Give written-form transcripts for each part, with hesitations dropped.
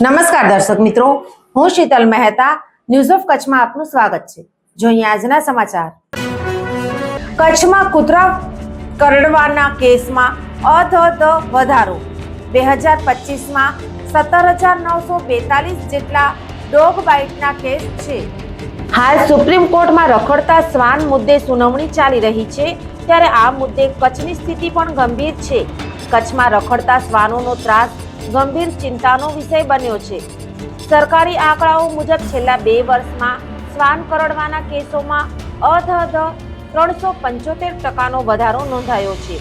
નમસ્કાર દર્શક મિત્રો, હું શીતલ મહેતા ન્યૂઝ ઓફ કચ્છમાં આપનું સ્વાગત છે। જોઈએ આજના સમાચાર। કચ્છમાં કૂતરા કરડવાના કેસમાં અધધ વધારો। 2025માં 17,942 જેટલા ડોગ બાઇટના કેસ છે। હાલ સુપ્રીમ કોર્ટમાં રખડતા શ્વાન મુદ્દે સુનાવણી ચાલી રહી છે, ત્યારે આ મુદ્દે કચ્છની સ્થિતિ પણ ગંભીર છે। કચ્છમાં રખડતા શ્વાનોનો ત્રાસ ગંભીર ચિંતાનો વિષય બન્યો છે। સરકારી આંકડાઓ મુજબ છેલ્લા 2 વર્ષમાં શ્વાન કરડવાના કેસોમાં અધધ 375% વધારો નોંધાયો છે।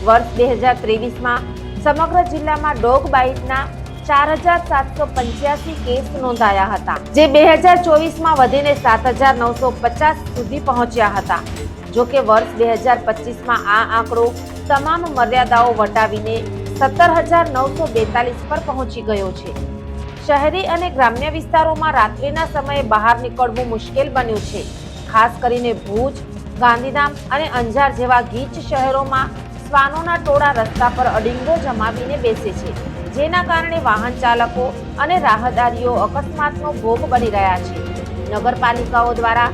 વર્ષ 2023માં સમગ્ર જિલ્લામાં ડોગ બાઇટના 4,785 કેસ નોંધાયા હતા, જે 2024માં વધીને 7,950 સુધી પહોંચ્યા હતા। જો કે વર્ષ 2025માં આ આંકડો તમામ મર્યાદાઓ વટાવીને 17,942 પર પહોંચી ગયો છે। શહેરી અને ગ્રામ્ય વિસ્તારોમાં રાત્રિના સમયે બહાર નીકળવું મુશ્કેલ બન્યું છે। ખાસ કરીને ભુજ, ગાંધીધામ અને અંજાર જેવા ગીચ શહેરોમાં શ્વાનોના ટોળા રસ્તા પર અડીંગો જમાવીને બેસે છે, જેના કારણે વાહન ચાલકો અને રાહદારીઓ અકસ્માતનો ભોગ બની રહ્યા છે। નગરપાલિકાઓ દ્વારા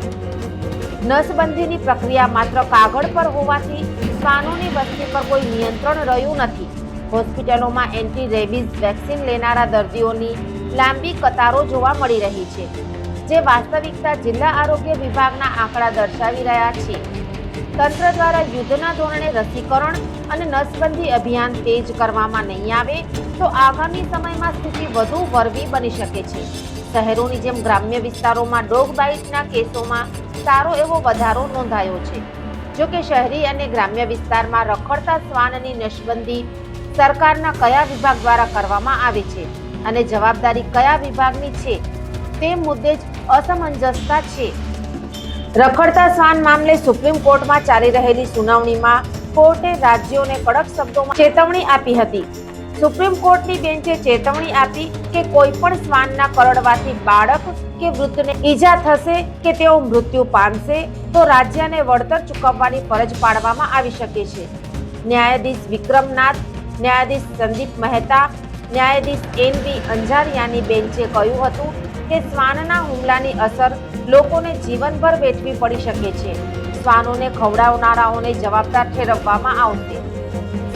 નસબંધીની પ્રક્રિયા માત્ર કાગળ પર હોવાથી શ્વાનોની વસ્તી પર કોઈ નિયંત્રણ રહ્યું નથી। હોસ્પિટલોમાં એન્ટી રેબીઝ વેક્સિન લેનારા દર્દીઓની લાંબી કતારો જોવા મળી રહી છે, જે વાસ્તવિકતા જિલ્લા આરોગ્ય વિભાગના આંકડા દર્શાવી રહ્યા છે। તંત્ર દ્વારા યુદ્ધના ધોરણે રસીકરણ અને નસબંધી અભિયાન તેજ કરવામાં નહીં આવે તો આગામી સમયમાં સ્થિતિ વધુ વરવી બની શકે છે। શહેરોની જેમ ગ્રામ્ય વિસ્તારોમાં ડોગ બાઇટના કેસોમાં સારો એવો વધારો નોંધાયો છે। જો કે શહેરી અને ગ્રામ્ય વિસ્તારમાં રખડતા શ્વાનની નસબંધી સરકારના કયા વિભાગ દ્વારા કરવામાં આવે છે અને જવાબદારી કયા વિભાગની છે તે મુદ્દે જ અસમંજસતા છે। રખડતા શ્વાન મામલે સુપ્રીમ કોર્ટમાં ચાલી રહેલી સુનાવણીમાં કોર્ટે રાજ્યોને કડક શબ્દોમાં ચેતવણી આપી હતી। સુપ્રીમ કોર્ટની બેન્ચે ચેતવણી આપી કે કોઈ પણ શ્વાનના કરડવાથી બાળક કે વૃદ્ધને ઈજા થશે કે તેઓ મૃત્યુ પામશે તો રાજ્યને વળતર ચૂકવવાની ફરજ પાડવામાં આવી શકે છે। ન્યાયાધીશ વિક્રમનાથ, ન્યાયાધીશ સંદીપ મહેતા, ન્યાયાધીશ એન.વી. અંજારિયાની બેન્ચે કહ્યું હતું કે શ્વાનના હુમલાની અસર લોકોને જીવનભર વેઠવી પડી શકે છે। શ્વાનોને ખવડાવનારાઓને જવાબદાર ઠેરવવામાં આવશે।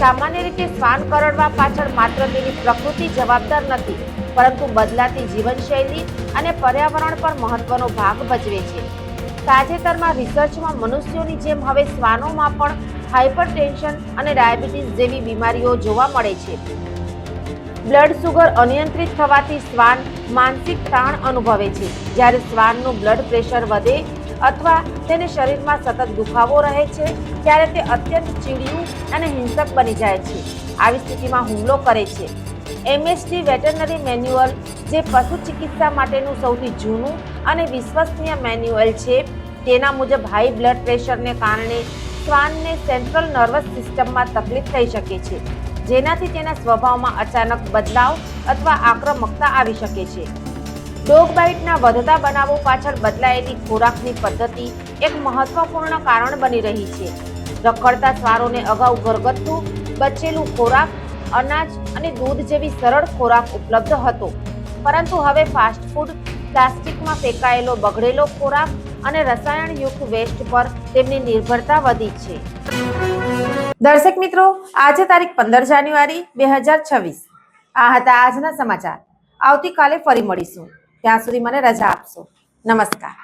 સામાન્ય રીતે શ્વાન કરડવા પાછળ માત્ર તેની પ્રકૃતિ જવાબદાર નથી, પરંતુ બદલાતી જીવનશૈલી અને પર્યાવરણ પર મહત્વનો ભાગ ભજવે છે। તાજેતરમાં રિસર્ચમાં મનુષ્યોની જેમ હવે શ્વાનોમાં પણ હાઇપરટેન્શન અને ડાયાબિટીસ જેવી બીમારીઓ જોવા મળે છે। બ્લડ સુગર અનિયંત્રિત થવાથી શ્વાન માનસિક તાણ અનુભવે છે। જ્યારે શ્વાનનું બ્લડ પ્રેશર વધે અથવા તેને શરીરમાં સતત દુખાવો રહે છે, ત્યારે તે અત્યંત ચીડિયું અને હિંસક બની જાય છે। આવી સ્થિતિમાં હુમલો કરે છે। એમએસટી વેટરનરી મેન્યુઅલ, જે પશુ ચિકિત્સા માટેનું સૌથી જૂનું અને વિશ્વસનીય મેન્યુઅલ છે, તેના મુજબ હાઈ બ્લડ પ્રેશરને કારણે શ્વાનને સેન્ટ્રલ નર્વસ સિસ્ટમમાં તકલીફ થઈ શકે છે, જેનાથી તેના સ્વભાવમાં અચાનક બદલાવ અથવા આક્રમકતા આવી શકે છે। ડોગ બાઇટના વધતા બનાવો પાછળ બદલાયેલી ખોરાકની પદ્ધતિ એક મહત્વપૂર્ણ કારણ બની રહી છે। રખડતા શ્વાનોને અગાઉ ઘરગથ્થુ, બચેલું ખોરાક, અનાજ અને દૂધ જેવી સરળ ખોરાક ઉપલબ્ધ હતો, પરંતુ હવે ફાસ્ટ ફૂડ, પ્લાસ્ટિકમાં ફેંકાયેલો બગડેલો ખોરાક અને રસાયણયુક્ત વેસ્ટ પર તેમની નિર્ભરતા વધી છે। દર્શક મિત્રો, આજે તારીખ 15 જાન્યુઆરી 2026 આ હતા આજના સમાચાર। આવતીકાલે ફરી મળીશું, ત્યાં સુધી મને રજા આપશો। નમસ્કાર।